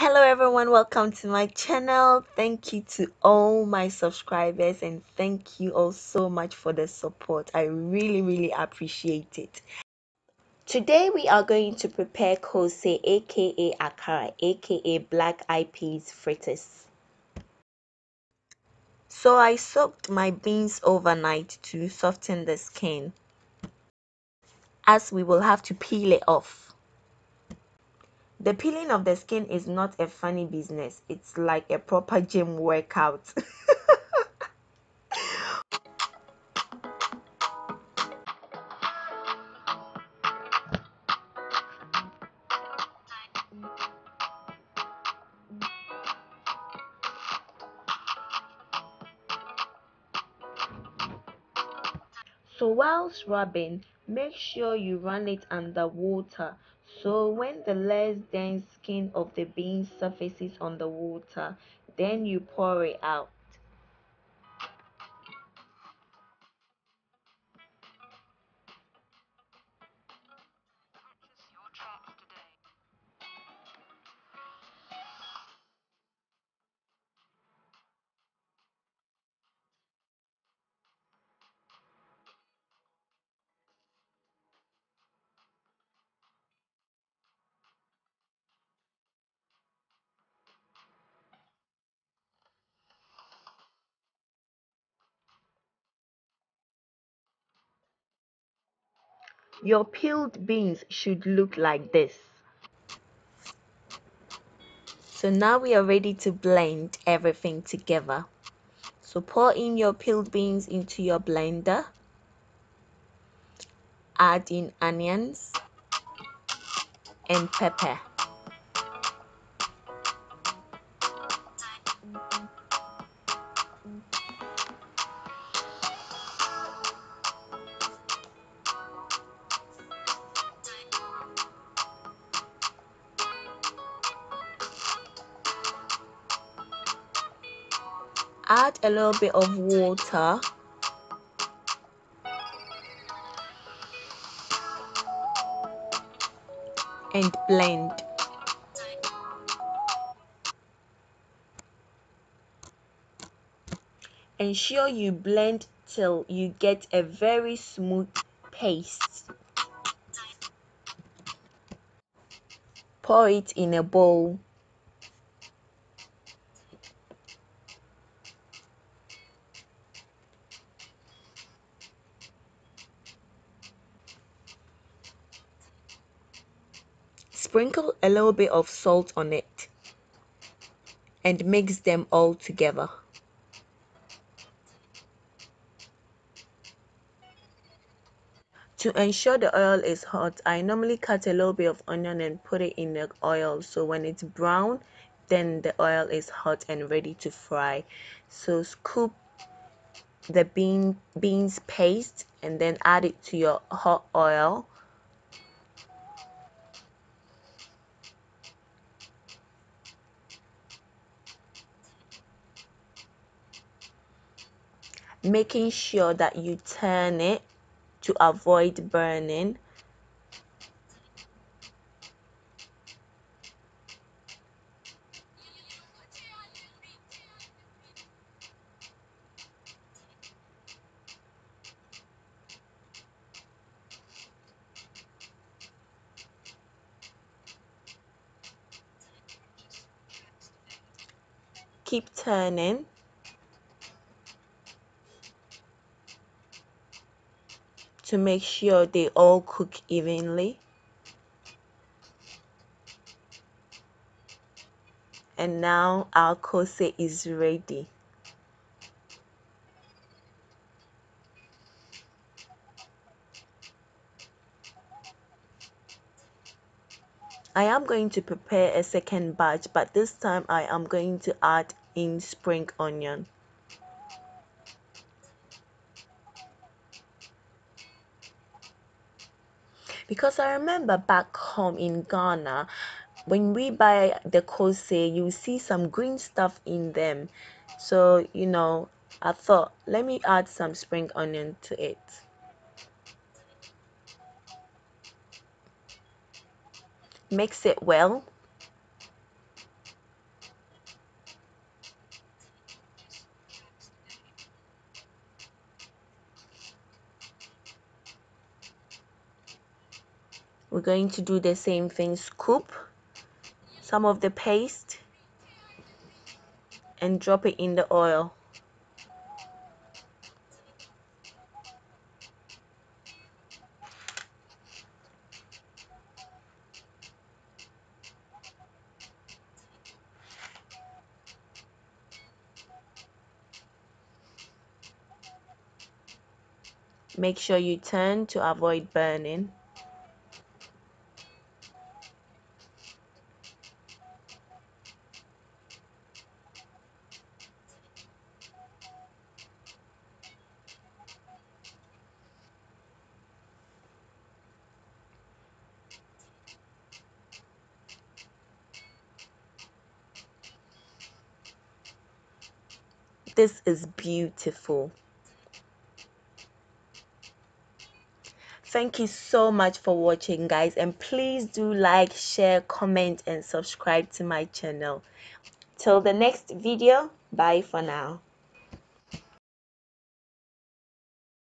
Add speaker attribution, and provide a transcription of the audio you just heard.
Speaker 1: Hello everyone, welcome to my channel. Thank you to all my subscribers and thank you all so much for the support. I really appreciate it. Today we are going to prepare Koose aka Akara aka black eyed peas fritters. So I soaked my beans overnight to soften the skin, as we will have to peel it off. The peeling of the skin is not a funny business. It's like a proper gym workout. So while scrubbing, make sure you run it under water, so when the less dense skin of the bean surfaces on the water, then you pour it out. Your peeled beans should look like this. So now we are ready to blend everything together. So pour in your peeled beans into your blender. Add in onions and pepper. Add a little bit of water and blend. Ensure you blend till you get a very smooth paste. Pour it in a bowl. Sprinkle a little bit of salt on it and mix them all together. To ensure the oil is hot, I normally cut a little bit of onion and put it in the oil, so when it's brown, then the oil is hot and ready to fry. So scoop the beans paste and then add it to your hot oil. Making sure that you turn it to avoid burning. Keep turning. To make sure they all cook evenly. And now our koose is ready. I am going to prepare a second batch, but this time I am going to add in spring onion. Because I remember back home in Ghana, when we buy the koose, you see some green stuff in them. So, I thought, let me add some spring onion to it. Mix it well. We're going to do the same thing. Scoop some of the paste and drop it in the oil. Make sure you turn to avoid burning. This is beautiful. Thank you so much for watching, guys, and please do like, share, comment and subscribe to my channel. Till the next video, bye for now.